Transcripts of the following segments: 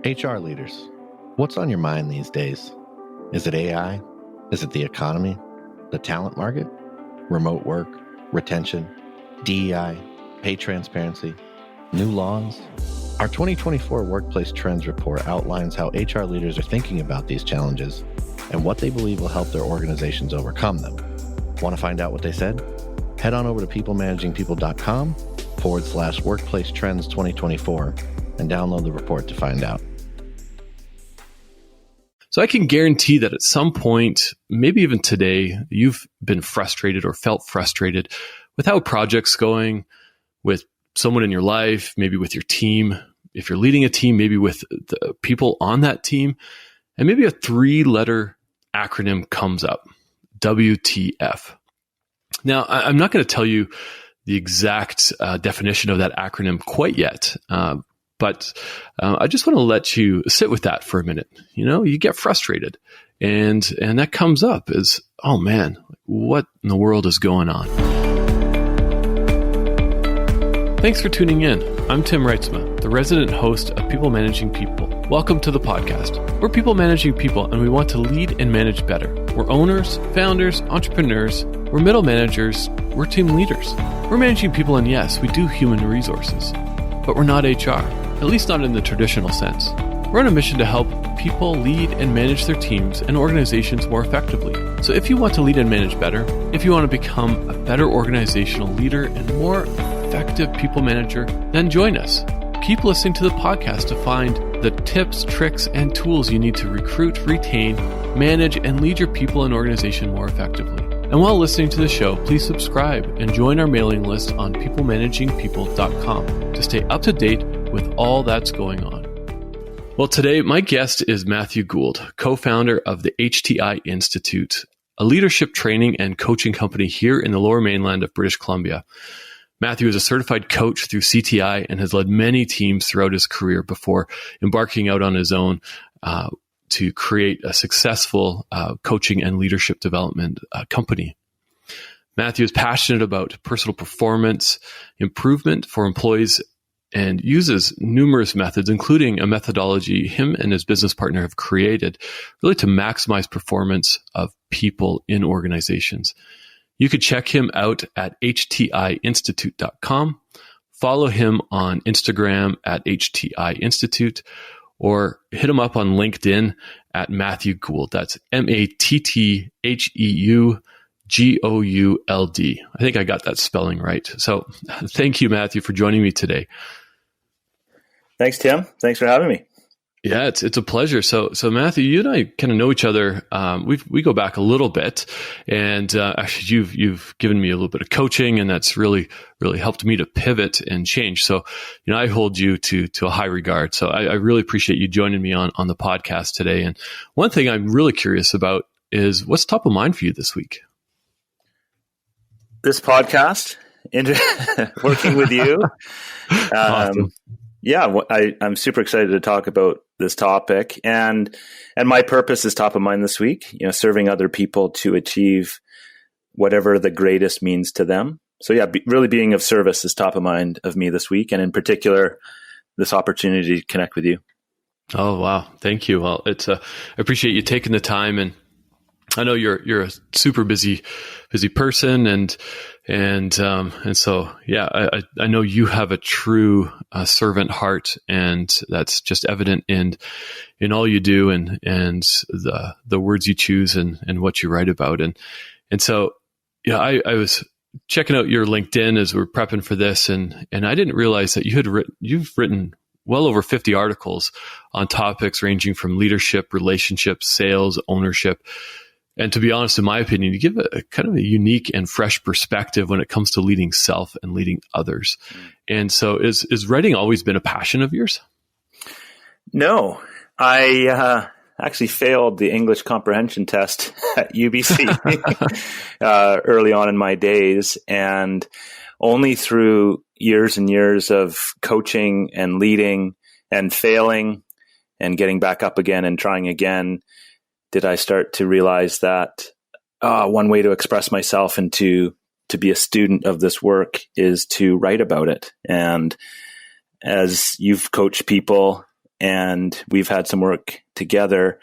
HR leaders, what's on your mind these days? Is it AI? Is it the economy? The talent market? Remote work? Retention? DEI? Pay transparency? New laws? Our 2024 Workplace Trends Report outlines how HR leaders are thinking about these challenges and what they believe will help their organizations overcome them. Want to find out what they said? Head on over to peoplemanagingpeople.com/Workplace Trends 2024 and download the report to find out. So I can guarantee that at some point, maybe even today, you've been frustrated or felt frustrated with how a project's going, with someone in your life, maybe with your team. If you're leading a team, maybe with the people on that team, and maybe a 3-letter acronym comes up, WTF. Now, I'm not going to tell you the exact definition of that acronym quite yet, but I just want to let you sit with that for a minute. You know, you get frustrated, and that comes up as, oh man, what in the world is going on? Thanks for tuning in. I'm Tim Reitzma, the resident host of People Managing People. Welcome to the podcast. We're people managing people, and we want to lead and manage better. We're owners, founders, entrepreneurs. We're middle managers. We're team leaders. We're managing people, and yes, we do human resources. But we're not HR, at least not in the traditional sense. We're on a mission to help people lead and manage their teams and organizations more effectively. So if you want to lead and manage better, if you want to become a better organizational leader and more effective people manager, then join us. Keep listening to the podcast to find the tips, tricks, and tools you need to recruit, retain, manage, and lead your people and organization more effectively. And while listening to the show, please subscribe and join our mailing list on peoplemanagingpeople.com to stay up to date with all that's going on. Well, today, my guest is Matthew Gould, co-founder of the HTI Institute, a leadership training and coaching company here in the Lower Mainland of British Columbia. Matthew is a certified coach through CTI and has led many teams throughout his career before embarking out on his own to create a successful coaching and leadership development company. Matthew is passionate about personal performance improvement for employees and uses numerous methods, including a methodology him and his business partner have created really to maximize performance of people in organizations. You could check him out at htiinstitute.com, follow him on Instagram at HTI Institute, or hit him up on LinkedIn at Matthew Gould. That's MattHeugould. I think I got that spelling right. So thank you, Matthew, for joining me today. Thanks, Tim. Thanks for having me. Yeah, it's a pleasure. So Matthew, you and I kind of know each other. We go back a little bit, and actually, you've given me a little bit of coaching, and that's really helped me to pivot and change. So, I hold you to a high regard. So I really appreciate you joining me on the podcast today. And one thing I'm really curious about is what's top of mind for you this week. This podcast, working with you. Awesome. Yeah, I'm super excited to talk about this topic, and my purpose is top of mind this week. Serving other people to achieve whatever the greatest means to them. So yeah, really being of service is top of mind of me this week, and in particular, this opportunity to connect with you. Oh wow, thank you. Well, I appreciate you taking the time, and I know you're a super busy person, and so yeah, I know you have a true servant heart, and that's just evident in all you do, and the words you choose, and what you write about, and so yeah, I was checking out your LinkedIn as we're prepping for this, and I didn't realize that you've written well over 50 articles on topics ranging from leadership, relationships, sales, ownership. And to be honest, in my opinion, you give a kind of a unique and fresh perspective when it comes to leading self and leading others. And so is writing always been a passion of yours? No, I actually failed the English comprehension test at UBC early on in my days. And only through years and years of coaching and leading and failing and getting back up again and trying again did I start to realize that one way to express myself and to be a student of this work is to write about it. And as you've coached people and we've had some work together.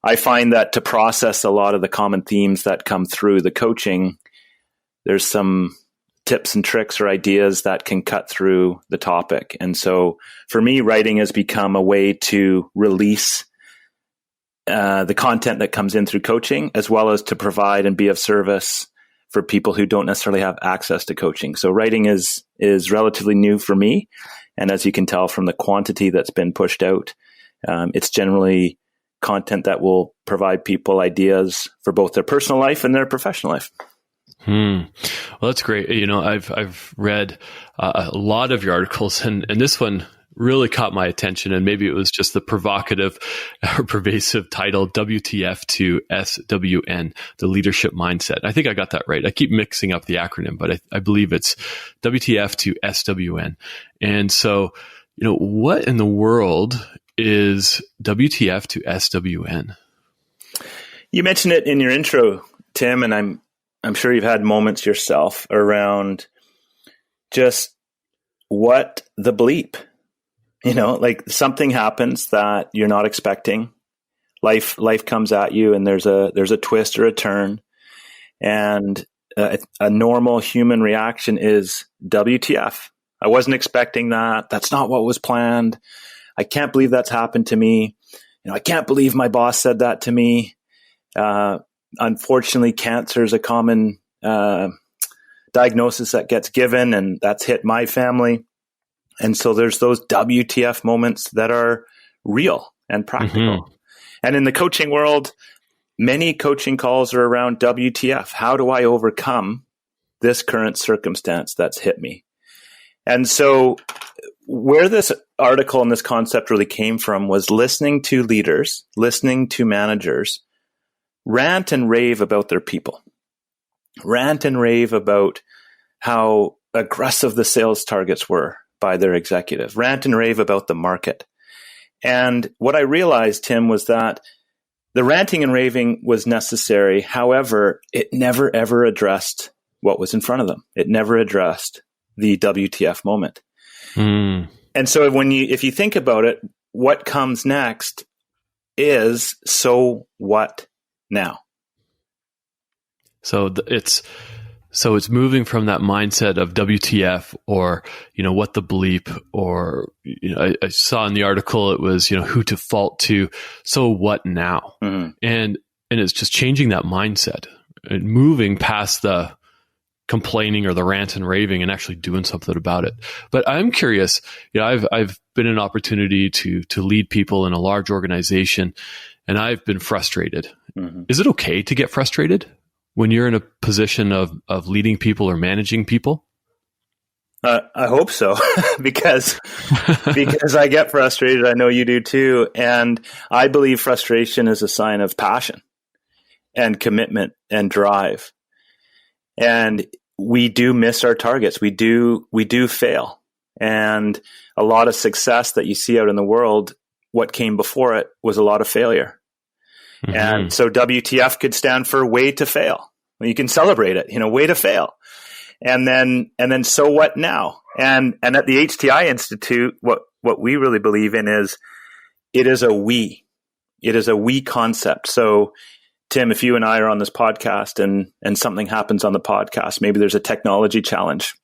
I find that to process a lot of the common themes that come through the coaching, there's some tips and tricks or ideas that can cut through the topic. And so for me, writing has become a way to release the content that comes in through coaching, as well as to provide and be of service for people who don't necessarily have access to coaching. So writing is relatively new for me. And as you can tell from the quantity that's been pushed out, it's generally content that will provide people ideas for both their personal life and their professional life. Well, that's great. I've read a lot of your articles, and this one really caught my attention. And maybe it was just the provocative or pervasive title, WTF to SWN, the leadership mindset. I think I got that right. I keep mixing up the acronym, but I believe it's WTF to SWN. And so, what in the world is WTF to SWN? You mentioned it in your intro, Tim, and I'm sure you've had moments yourself around just what the bleep, like something happens that you're not expecting. Life comes at you, and there's a twist or a turn, and a normal human reaction is WTF. I wasn't expecting that. That's not what was planned. I can't believe that's happened to me. I can't believe my boss said that to me. Unfortunately, cancer is a common diagnosis that gets given, and that's hit my family. And so there's those WTF moments that are real and practical. Mm-hmm. And in the coaching world, many coaching calls are around WTF. How do I overcome this current circumstance that's hit me? And so where this article and this concept really came from was listening to leaders, listening to managers rant and rave about their people, rant and rave about how aggressive the sales targets were by their executive, rant and rave about the market. And what I realized, Tim, was that the ranting and raving was necessary. However, it never, ever addressed what was in front of them. It never addressed the WTF moment. And so if you think about it, what comes next is, so what now? So it's moving from that mindset of WTF or, what the bleep, or, I saw in the article, it was, who to fault to, so what now? Mm-hmm. And it's just changing that mindset and moving past the complaining or the rant and raving and actually doing something about it. But I'm curious, I've been an opportunity to lead people in a large organization, and I've been frustrated. Mm-hmm. Is it okay to get frustrated when you're in a position of leading people or managing people? I hope so, because I get frustrated. I know you do too. And I believe frustration is a sign of passion and commitment and drive. And we do miss our targets. We do fail. And a lot of success that you see out in the world, what came before it was a lot of failure. Mm-hmm. And so WTF could stand for way to fail. You can celebrate it, way to fail. And then so what now? And at the HTI Institute, what we really believe in is it is a we concept. So Tim, if you and I are on this podcast and something happens on the podcast, maybe there's a technology challenge.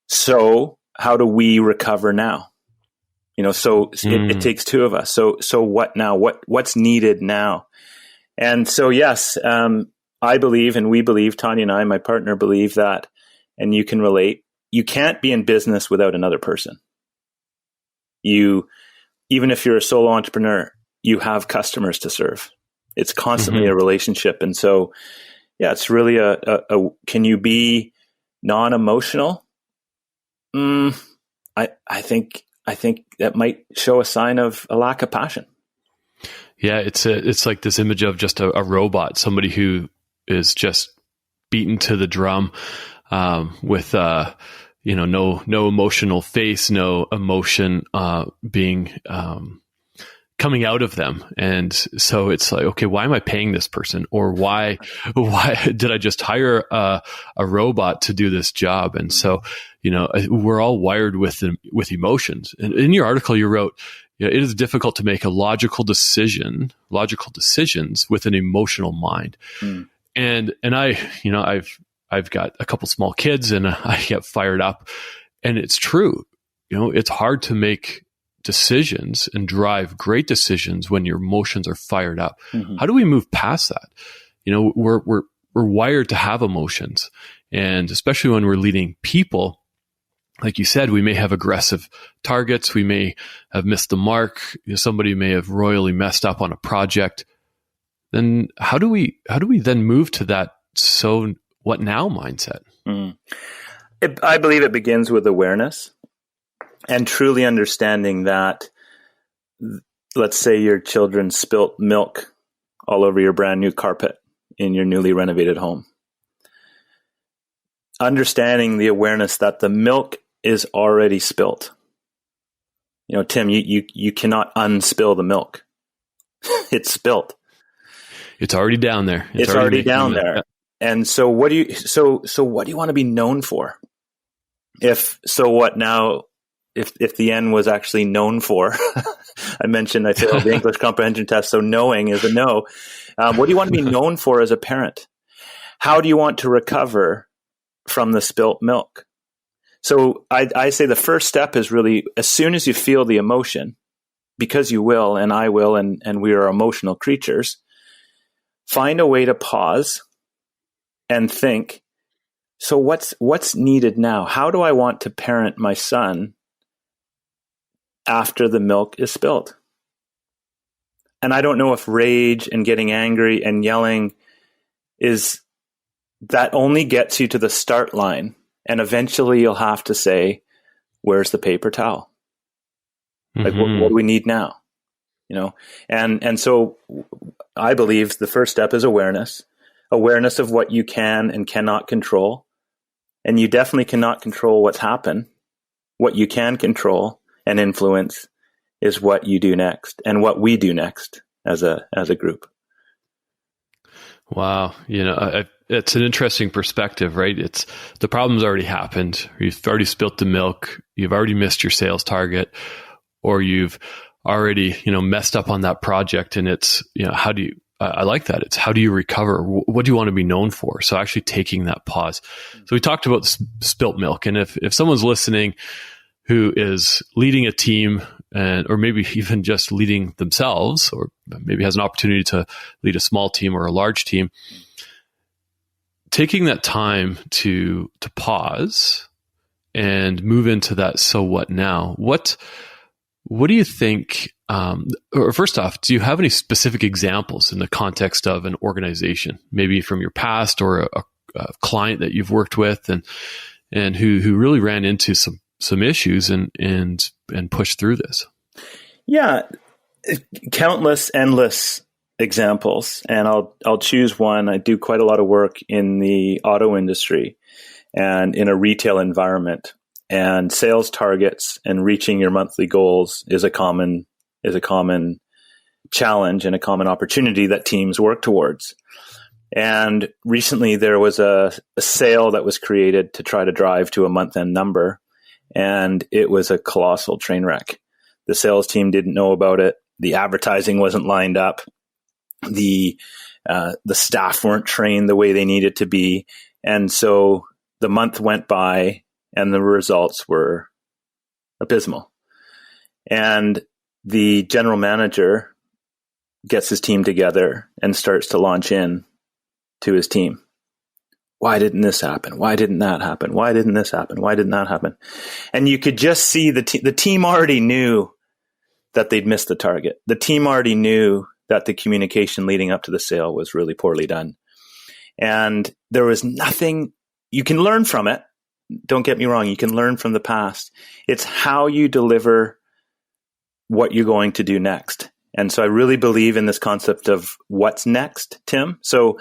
So how do we recover now? It takes two of us. So what now? What's needed now? And so, yes, I believe, and we believe, Tanya and I, my partner, believe that, and you can relate, you can't be in business without another person. Even if you're a solo entrepreneur, you have customers to serve. It's constantly a relationship. And so, yeah, it's really a can you be non-emotional? I think that might show a sign of a lack of passion. Yeah, it's like this image of just a robot, somebody who is just beaten to the drum with no emotional face, no emotion being coming out of them. And so it's like, okay, why am I paying this person? Or why did I just hire a robot to do this job? And so, we're all wired with emotions. And in your article, you wrote, it is difficult to make logical decisions with an emotional mind. Mm. And I've got a couple small kids and I get fired up, and it's true. It's hard to make decisions and drive great decisions when your emotions are fired up. Mm-hmm. How do we move past that? We're wired to have emotions, and especially when we're leading people, like you said, we may have aggressive targets. We may have missed the mark. Somebody may have royally messed up on a project. Then how do we then move to that so what now mindset? Mm. I believe it begins with awareness and truly understanding that, let's say your children spilt milk all over your brand new carpet in your newly renovated home. Understanding the awareness that the milk is already spilt. Tim, you cannot unspill the milk. It's spilt. It's already down there. It's already down there. And so what do you want to be known for? If the N was actually known for, I mentioned I failed the English comprehension test, so knowing is a no. What do you want to be known for as a parent? How do you want to recover from the spilt milk? So I say the first step is really, as soon as you feel the emotion, because you will, and I will, and we are emotional creatures, find a way to pause and think, so what's needed now? How do I want to parent my son after the milk is spilled? And I don't know if rage and getting angry and yelling that only gets you to the start line. And eventually you'll have to say, where's the paper towel? Like, what do we need now? And so I believe the first step is awareness of what you can and cannot control. And you definitely cannot control what's happened. What you can control and influence is what you do next and what we do next as a group. Wow. It's an interesting perspective, right? It's the problem's already happened. You've already spilt the milk. You've already missed your sales target, or you've already, messed up on that project. And it's, how do you, I like that. It's how do you recover? What do you want to be known for? So actually taking that pause. So we talked about spilt milk. And if someone's listening who is leading a team or maybe even just leading themselves, or maybe has an opportunity to lead a small team or a large team, taking that time to pause and move into that, so what now? What do you think, or first off, do you have any specific examples in the context of an organization, maybe from your past or a client that you've worked with and who really ran into some issues and pushed through this? Yeah, countless, endless examples. And I'll choose one. I do quite a lot of work in the auto industry and in a retail environment. And sales targets and reaching your monthly goals is a common challenge and a common opportunity that teams work towards. And recently there was a sale that was created to try to drive to a month-end number, and it was a colossal train wreck. The sales team didn't know about it. The advertising wasn't lined up. The staff weren't trained the way they needed to be. And so the month went by and the results were abysmal. And the general manager gets his team together and starts to launch in to his team. Why didn't this happen? Why didn't that happen? Why didn't this happen? Why didn't that happen? And you could just see the team already knew that they'd missed the target. The team already knew that the communication leading up to the sale was really poorly done. And there was nothing, you can learn from it. Don't get me wrong. You can learn from the past. It's how you deliver what you're going to do next. And so I really believe in this concept of what's next, Tim. So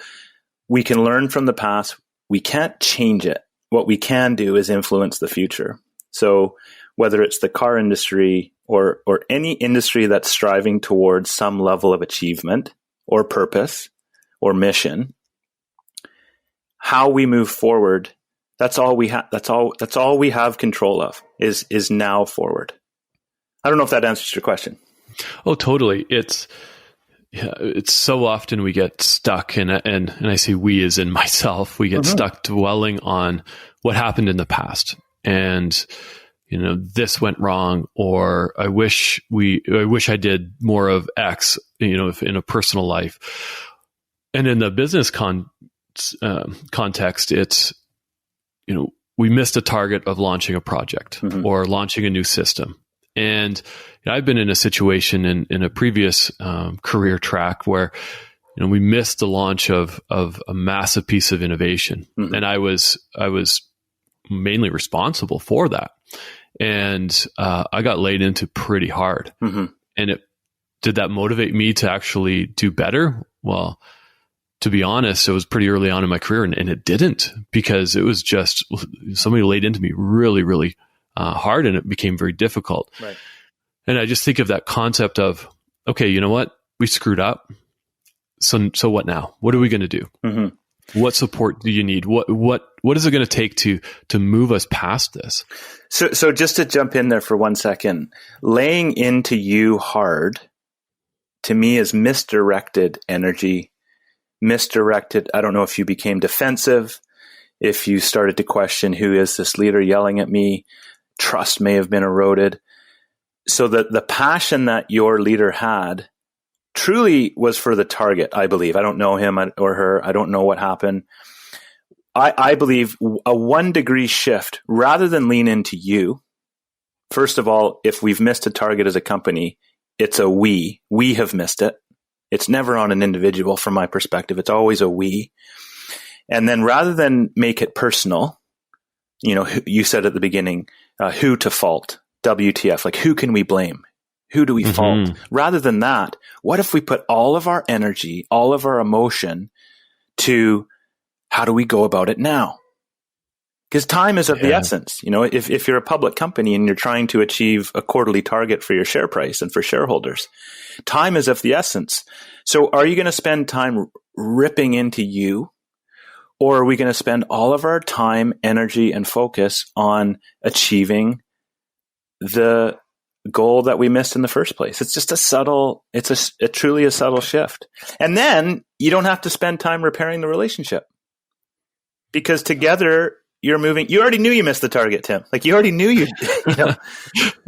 we can learn from the past. We can't change it. What we can do is influence the future. So whether it's the car industry or any industry that's striving towards some level of achievement or purpose or mission, how we move forward, that's all we have. That's all we have control of is now forward. I don't know if that answers your question. Oh, totally. It's so often we get stuck, and I say we as in myself, we get stuck dwelling on what happened in the past, and this went wrong, or I wish I did more of X, if in a personal life, and in the business context, it's we missed a target of launching a project or launching a new system. And I've been in a situation in a previous career track where we missed the launch of a massive piece of innovation, and I was mainly responsible for that, and I got laid into pretty hard. And did that motivate me to actually do better? Well, to be honest, it was pretty early on in my career, and it didn't, because it was just somebody laid into me really, really hard, and it became very difficult. Right. And I just think of that concept of, okay, you know what? We screwed up. So what now? What are we going to do? What support do you need? What is it going to take to move us past this? So just to jump in there for 1 second, laying into you hard, to me, is misdirected energy. Misdirected. I don't know if you became defensive, if you started to question, who is this leader yelling at me? Trust may have been eroded. So the passion that your leader had truly was for the target, I believe. I don't know him or her. I don't know what happened. I believe a 1 degree shift, rather than lean into you. First of all, if we've missed a target as a company, it's a we. We have missed it. It's never on an individual from my perspective. It's always a we. And then rather than make it personal, you said at the beginning, who to fault, WTF, like who can we blame? Who do we fault? Rather than that, what if we put all of our energy, all of our emotion to how do we go about it now? Because time is of the essence. If you're a public company and you're trying to achieve a quarterly target for your share price and for shareholders, time is of the essence. So are you going to spend time ripping into you? Or are we going to spend all of our time, energy, and focus on achieving the goal that we missed in the first place? It's just it's truly a subtle shift. And then you don't have to spend time repairing the relationship, because together you're moving. You already knew you missed the target, Tim. Like you already knew you.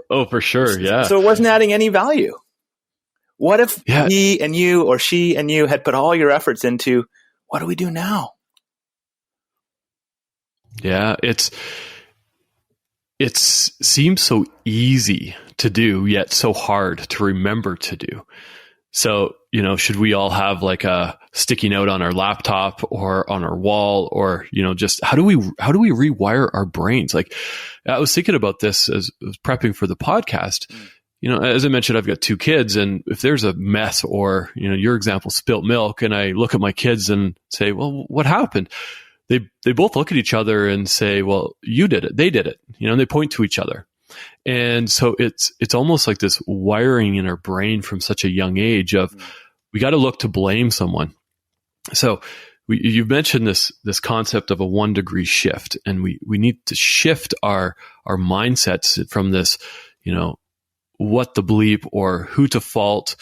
Oh, for sure. Yeah. So it wasn't adding any value. What if he and you, or she and you, had put all your efforts into, what do we do now? Yeah, it seems so easy to do, yet so hard to remember to do. So, should we all have like a sticky note on our laptop or on our wall, or, just how do we rewire our brains? Like, I was thinking about this as I was prepping for the podcast. As I mentioned, I've got 2 kids, and if there's a mess or, your example, spilt milk, and I look at my kids and say, well, what happened? They both look at each other and say, well, you did it. They did it. And they point to each other. And so it's almost like this wiring in our brain from such a young age of, we got to look to blame someone. So you've mentioned this concept of a 1 degree shift, and we need to shift our mindsets from this, what the bleep or who to fault,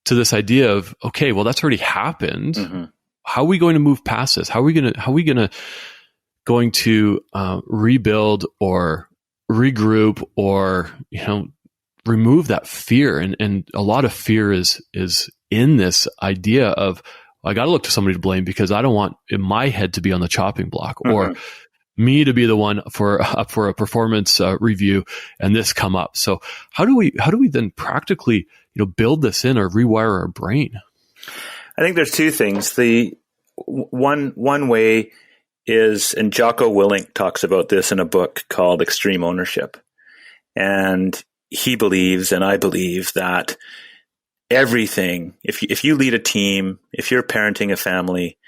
to this idea of, okay, well, that's already happened. How are we going to move past this? How are we going to rebuild or regroup or, remove that fear? And a lot of fear is in this idea of, I got to look to somebody to blame because I don't want in my head to be on the chopping block, or me to be the one up for a performance review and this come up. So how do we then practically, build this in or rewire our brain? I think there's 2 things. The one way is, and Jocko Willink talks about this in a book called Extreme Ownership. And he believes, and I believe, that everything, if you lead a team, if you're parenting a family,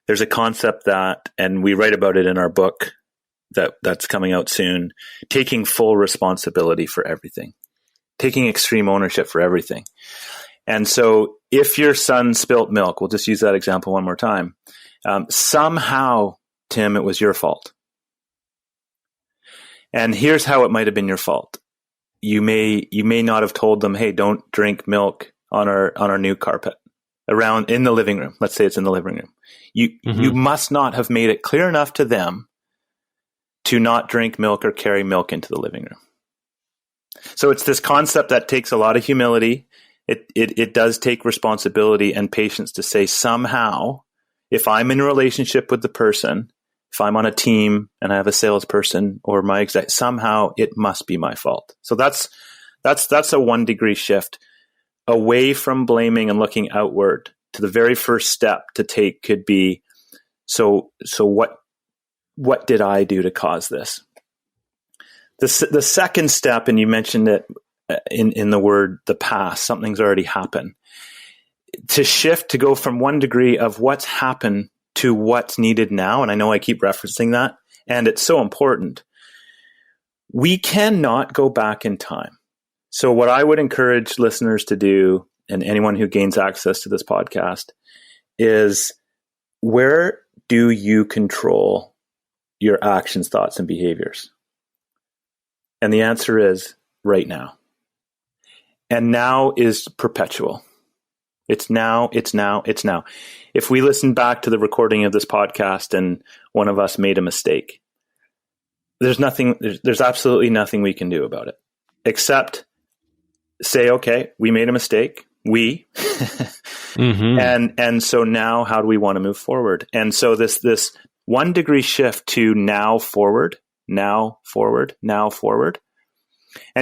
there's a concept that, and we write about it in our book, that's coming out soon, taking full responsibility for everything, taking extreme ownership for everything. And so if your son spilt milk, we'll just use that example one more time. Somehow, Tim, it was your fault. And here's how it might have been your fault. You may not have told them, hey, don't drink milk on our new carpet around in the living room. Let's say it's in the living room. You must not have made it clear enough to them to not drink milk or carry milk into the living room. So it's this concept that takes a lot of humility. It does take responsibility and patience to say, somehow, if I'm in a relationship with the person, if I'm on a team and I have a salesperson or my exec, somehow it must be my fault. So that's a 1 degree shift away from blaming and looking outward. To the very first step to take could be, so what did I do to cause this? The second step, and you mentioned it in the word, the past, something's already happened. To shift, to go from 1 degree of what's happened to what's needed now. And I know I keep referencing that, and it's so important. We cannot go back in time. So what I would encourage listeners to do, and anyone who gains access to this podcast, is where do you control your actions, thoughts, and behaviors? And the answer is right now. And now is perpetual. It's now, it's now, it's now. If we listen back to the recording of this podcast and one of us made a mistake, there's absolutely nothing we can do about it except say, okay, we made a mistake. And so now how do we want to move forward? And so this 1 degree shift to now forward. And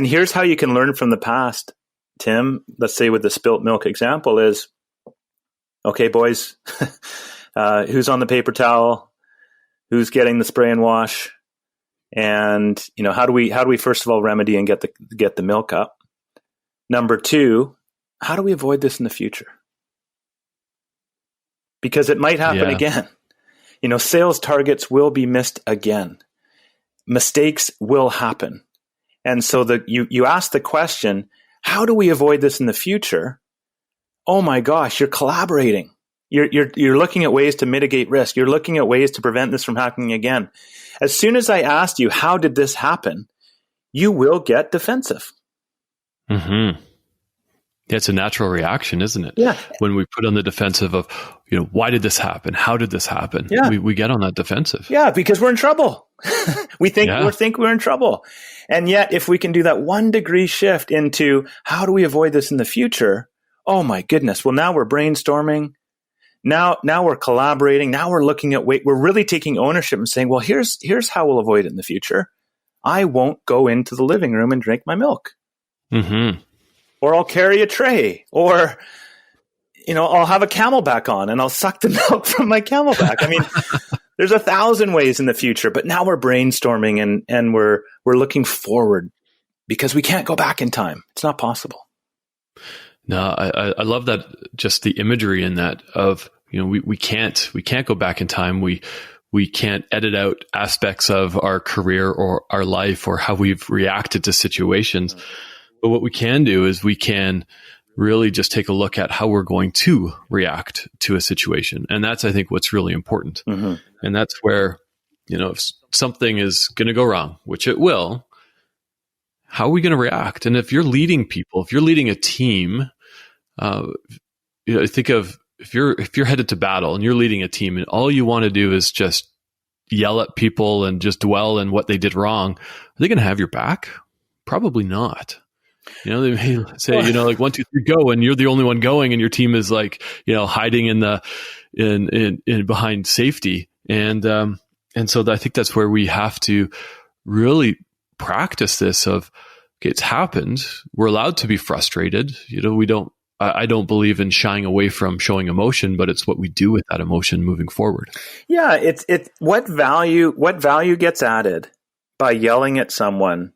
here's how you can learn from the past, Tim. Let's say with the spilt milk example is, okay, boys, who's on the paper towel? Who's getting the spray and wash? And, how do we first of all remedy and get the milk up? Number 2, how do we avoid this in the future? Because it might happen again. Sales targets will be missed again. Mistakes will happen. And so you ask the question, how do we avoid this in the future? Oh my gosh, you're collaborating. You're looking at ways to mitigate risk. You're looking at ways to prevent this from happening again. As soon as I asked you, how did this happen? You will get defensive. Mm-hmm. Yeah, it's a natural reaction, isn't it? Yeah. When we put on the defensive of, why did this happen? How did this happen? Yeah. We get on that defensive. Yeah, because we're in trouble. we think we're in trouble. And yet, if we can do that 1 degree shift into how do we avoid this in the future? Oh my goodness. Well, now we're brainstorming. Now we're collaborating. Now we're looking at we're really taking ownership and saying, well, here's how we'll avoid it in the future. I won't go into the living room and drink my milk. Mm-hmm. Or I'll carry a tray, or, I'll have a Camelback on and I'll suck the milk from my Camelback. I mean, there's 1,000 ways in the future, but now we're brainstorming and we're looking forward because we can't go back in time. It's not possible. No, I love that, just the imagery in that of, we can't go back in time. We can't edit out aspects of our career or our life or how we've reacted to situations. But what we can do is we can really just take a look at how we're going to react to a situation. And that's, I think, what's really important. Mm-hmm. And that's where, if something is going to go wrong, which it will, how are we going to react? And if you're leading people, if you're leading a team, think of if you're headed to battle and you're leading a team and all you want to do is just yell at people and just dwell in what they did wrong, are they going to have your back? Probably not. They may say, 1, 2, 3, go, and you're the only one going, and your team is hiding in behind safety, and so I think that's where we have to really practice this. Of okay, it's happened. We're allowed to be frustrated. I don't believe in shying away from showing emotion, but it's what we do with that emotion moving forward. Yeah, it's what value gets added by yelling at someone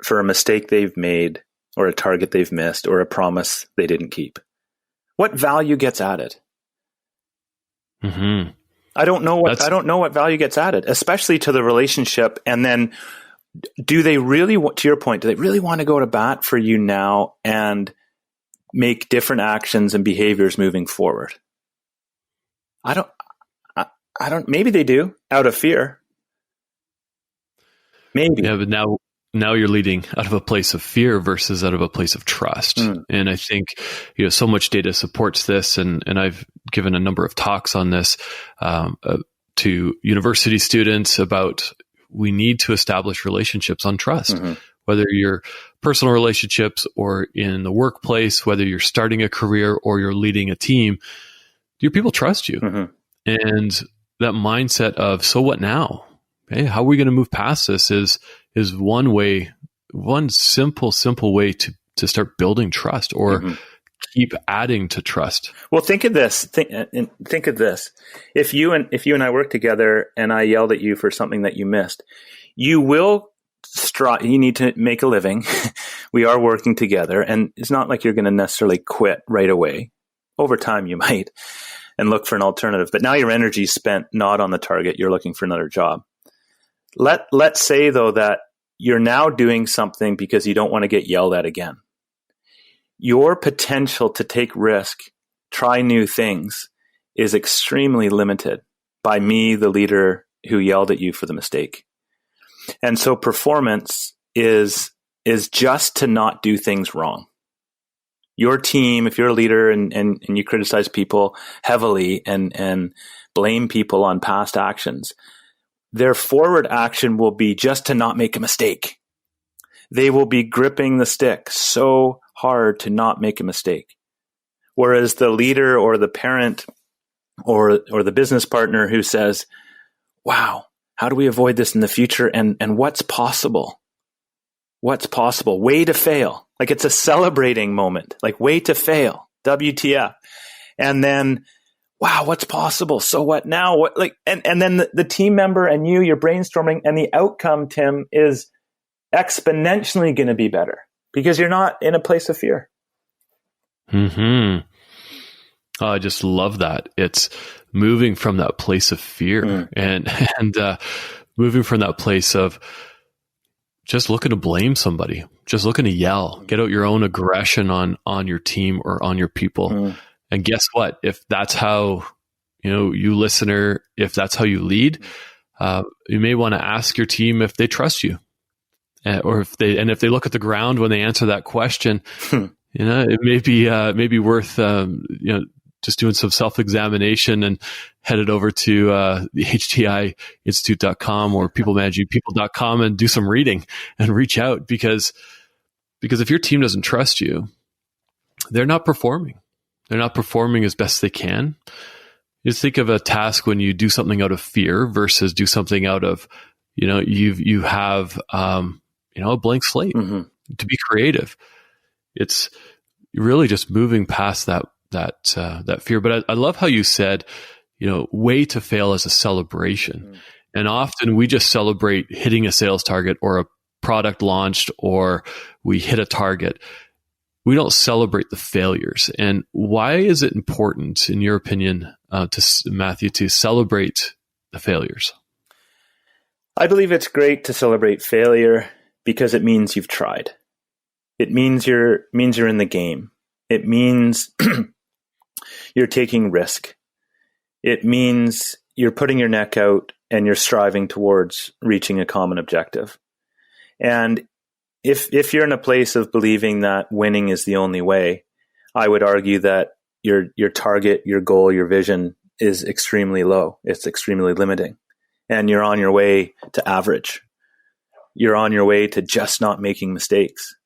for a mistake they've made, or a target they've missed, or a promise they didn't keep. What value gets added? Mm-hmm. I don't know what value gets added, especially to the relationship. And then do they really, to your point, do they really want to go to bat for you now and make different actions and behaviors moving forward? I don't, maybe they do out of fear. Maybe. Yeah, but now you're leading out of a place of fear versus out of a place of trust. And I think, so much data supports this. And I've given a number of talks on this to university students about we need to establish relationships on trust, whether you're personal relationships or in the workplace, whether you're starting a career or you're leading a team, your people trust you. And that mindset of, so what now? Hey, how are we going to move past this is one simple way to start building trust or keep adding to trust. Well, think of this. Think of this. If you and I work together and I yelled at you for something that you missed, you will strive. You need to make a living. We are working together, and it's not like you're going to necessarily quit right away. Over time, you might, and look for an alternative. But now your energy is spent not on the target. You're looking for another job. Let's say though that you're now doing something because you don't want to get yelled at again. Your potential to take risk, try new things, is extremely limited by me, the leader who yelled at you for the mistake. And so performance is just to not do things wrong. Your team, if you're a leader and you criticize people heavily and blame people on past actions, their forward action will be just to not make a mistake. They will be gripping the stick so hard to not make a mistake. Whereas the leader or the parent or the business partner who says, wow, how do we avoid this in the future? And what's possible? What's possible? Way to fail. Like it's a celebrating moment, like way to fail, WTF. And then, wow, what's possible? So what now? What and then the team member and you're brainstorming, and the outcome, Tim, is exponentially going to be better because you're not in a place of fear. Oh, I just love that. It's moving from that place of fear and moving from that place of just looking to blame somebody, just looking to yell, get out your own aggression on your team or on your people. And guess what? If that's how, you listener, if that's how you lead, you may want to ask your team if they trust you, or if they look at the ground when they answer that question. It may be worth just doing some self-examination and headed over to the HTI Institute.com or peoplemanagingpeople.com and do some reading and reach out because if your team doesn't trust you, they're not performing. They're not performing as best they can. Just think of a task when you do something out of fear versus do something out of, you have a blank slate to be creative. It's really just moving past that fear. But I love how you said, way to fail as a celebration. And often we just celebrate hitting a sales target or a product launched or we hit a target. We don't celebrate the failures. And why is it important, in your opinion, Matthew, to celebrate the failures? I believe it's great to celebrate failure because it means you've tried. It means you're in the game. It means you're taking risk. It means you're putting your neck out and you're striving towards reaching a common objective. And if you're in a place of believing that winning is the only way, I would argue that your target, your goal, your vision is extremely low. It's extremely limiting. And you're on your way to average. You're on your way to just not making mistakes.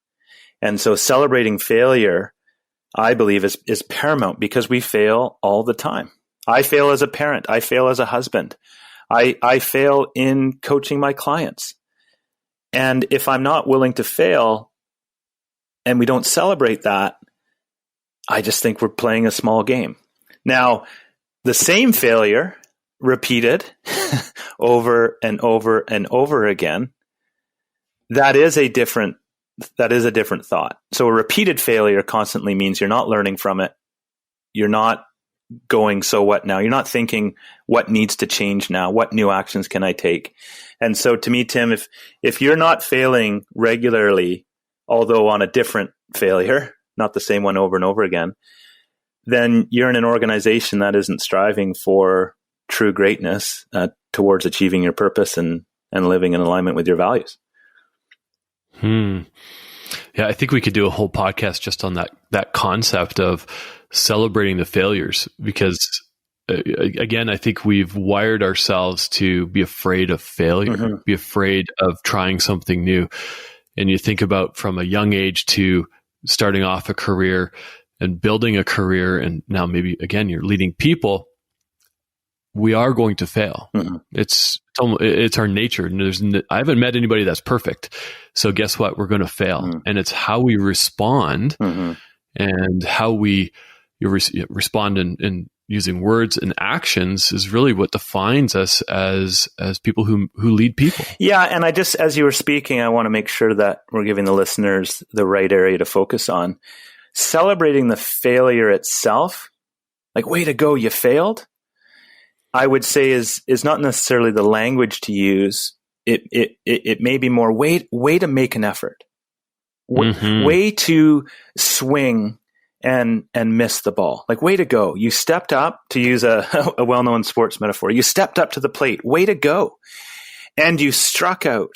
And so celebrating failure, I believe, is paramount because we fail all the time. I fail as a parent. I fail as a husband. I fail in coaching my clients. And if I'm not willing to fail and we don't celebrate that, I just think we're playing a small game. Now, the same failure repeated over and over and over again, that is a different thought. So a repeated failure constantly means you're not learning from it. You're not going, so what now? You're not thinking what needs to change now? What new actions can I take? And so to me, Tim, if you're not failing regularly, although on a different failure, not the same one over and over again, then you're in an organization that isn't striving for true greatness towards achieving your purpose and living in alignment with your values. Yeah, I think we could do a whole podcast just on that concept of celebrating the failures, because again, I think we've wired ourselves to be afraid of failure, be afraid of trying something new. And you think about from a young age to starting off a career and building a career, and now maybe again you're leading people. We are going to fail. It's our nature. I haven't met anybody that's perfect. So guess what? We're going to fail. And it's how we respond and how we respond in using words and actions is really what defines us as people who lead people. Yeah. And I just, as you were speaking, I want to make sure that we're giving the listeners the right area to focus on. Celebrating the failure itself, like, way to go, you failed, I would say is not necessarily the language to use. It may be more way to make an effort, way to swing and miss the ball. Like, way to go. You stepped up, to use a well-known sports metaphor. You stepped up to the plate. Way to go. And you struck out.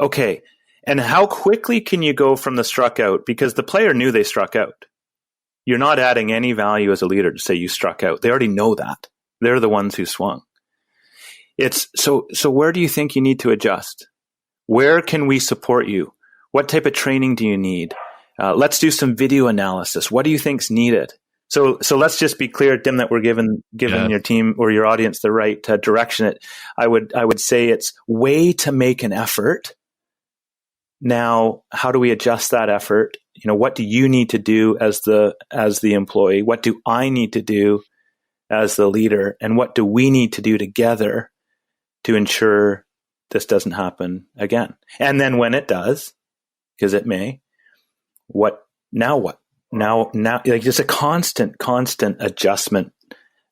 Okay. And how quickly can you go from the struck out? Because the player knew they struck out. You're not adding any value as a leader to say you struck out. They already know that. They're the ones who swung. It's so where do you think you need to adjust? Where can we support you? What type of training do you need? Let's do some video analysis. What do you think's needed? So let's just be clear, Tim, that we're giving your team or your audience the right direction. I would say it's way to make an effort. Now, how do we adjust that effort? What do you need to do as the employee? What do I need to do as the leader? And what do we need to do together to ensure this doesn't happen again? And then when it does, because it may, what now, like, just a constant adjustment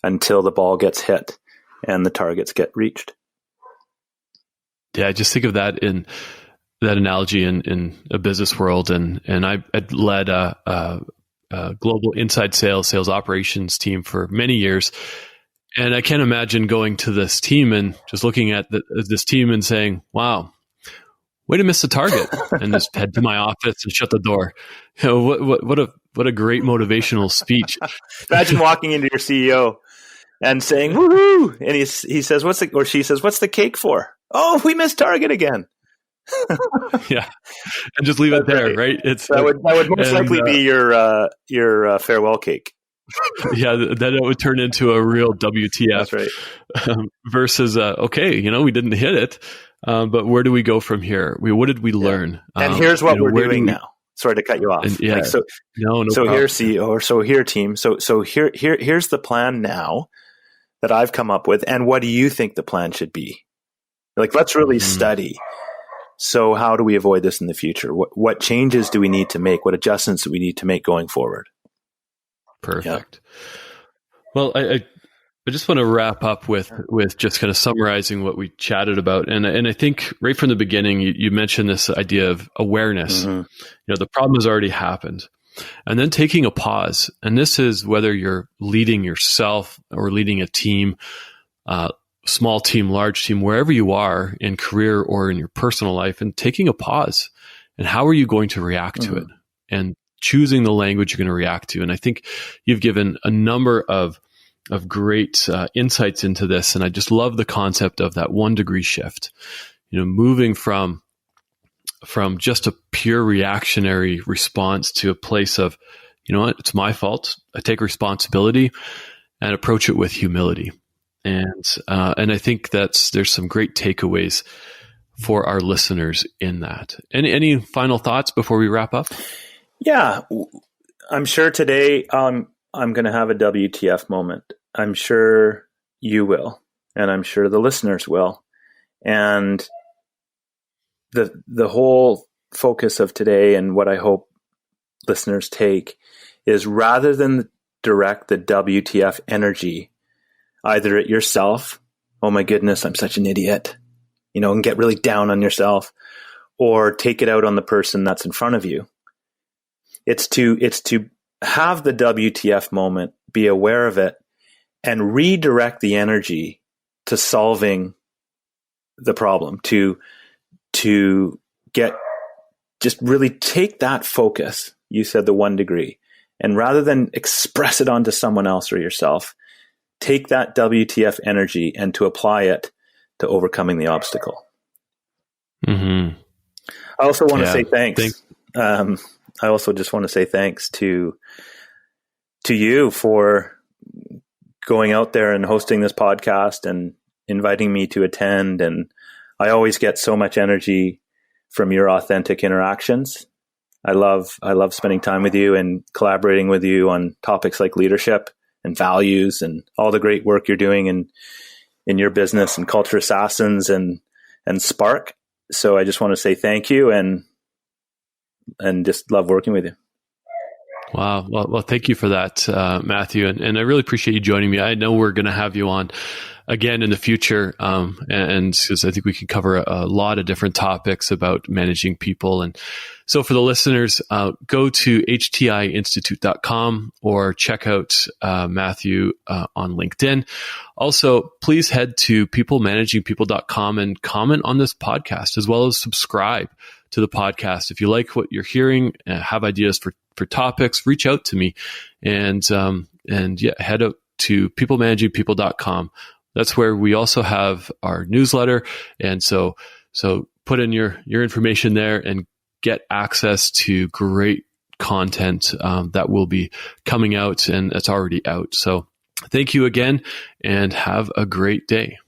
until the ball gets hit and the targets get reached. Yeah, I just think of that in that analogy in a business world. And I'd led a global inside sales operations team for many years. And I can't imagine going to this team and just looking at this team and saying, wow, way to miss the target, and just head to my office and shut the door. What a great motivational speech. Imagine walking into your CEO and saying, woohoo. And he says, she says, what's the cake for? Oh, we missed target again. Yeah. And just leave it there, right? That would most likely be your farewell cake. Yeah, then it would turn into a real WTF. That's right. Versus, okay, we didn't hit it, but where do we go from here? What did we learn? And here's what we're doing now. Sorry to cut you off. And, yeah. So here, CEO, or so here, team. So here's the plan now that I've come up with, and what do you think the plan should be? Like, let's really study. So how do we avoid this in the future? What changes do we need to make? What adjustments do we need to make going forward? Perfect. Yeah. Well, I just want to wrap up with just kind of summarizing what we chatted about. And I think right from the beginning, you mentioned this idea of awareness. The problem has already happened. And then taking a pause. And this is whether you're leading yourself or leading a team, small team, large team, wherever you are in career or in your personal life, and taking a pause. And how are you going to react to it? And choosing the language you're going to react to. And I think you've given a number of great insights into this. And I just love the concept of that 1 degree shift, moving from just a pure reactionary response to a place of, what, it's my fault. I take responsibility and approach it with humility. And I think there's some great takeaways for our listeners in that. Any final thoughts before we wrap up? Yeah, I'm sure today I'm going to have a WTF moment. I'm sure you will, and I'm sure the listeners will. And the whole focus of today, and what I hope listeners take, is rather than direct the WTF energy either at yourself, oh my goodness, I'm such an idiot, and get really down on yourself, or take it out on the person that's in front of you. It's to have the WTF moment, be aware of it, and redirect the energy to solving the problem, to just really take that focus. You said the 1 degree. And rather than express it onto someone else or yourself, take that WTF energy and to apply it to overcoming the obstacle. Mm-hmm. I also want to say thanks. I also just want to say thanks to you for going out there and hosting this podcast and inviting me to attend. And I always get so much energy from your authentic interactions. I love spending time with you and collaborating with you on topics like leadership and values and all the great work you're doing in your business and Culture Assassins and Spark. So I just want to say thank you and just love working with you. Wow. Well, thank you for that, Matthew. And I really appreciate you joining me. I know we're going to have you on again in the future. And because I think we can cover a lot of different topics about managing people. And so for the listeners, go to htiinstitute.com or check out Matthew on LinkedIn. Also, please head to peoplemanagingpeople.com and comment on this podcast, as well as subscribe to the podcast. If you like what you're hearing, have ideas for topics, reach out to me and head out to peoplemanagingpeople.com. That's where we also have our newsletter. And so put in your information there and get access to great content that will be coming out and it's already out. So thank you again and have a great day.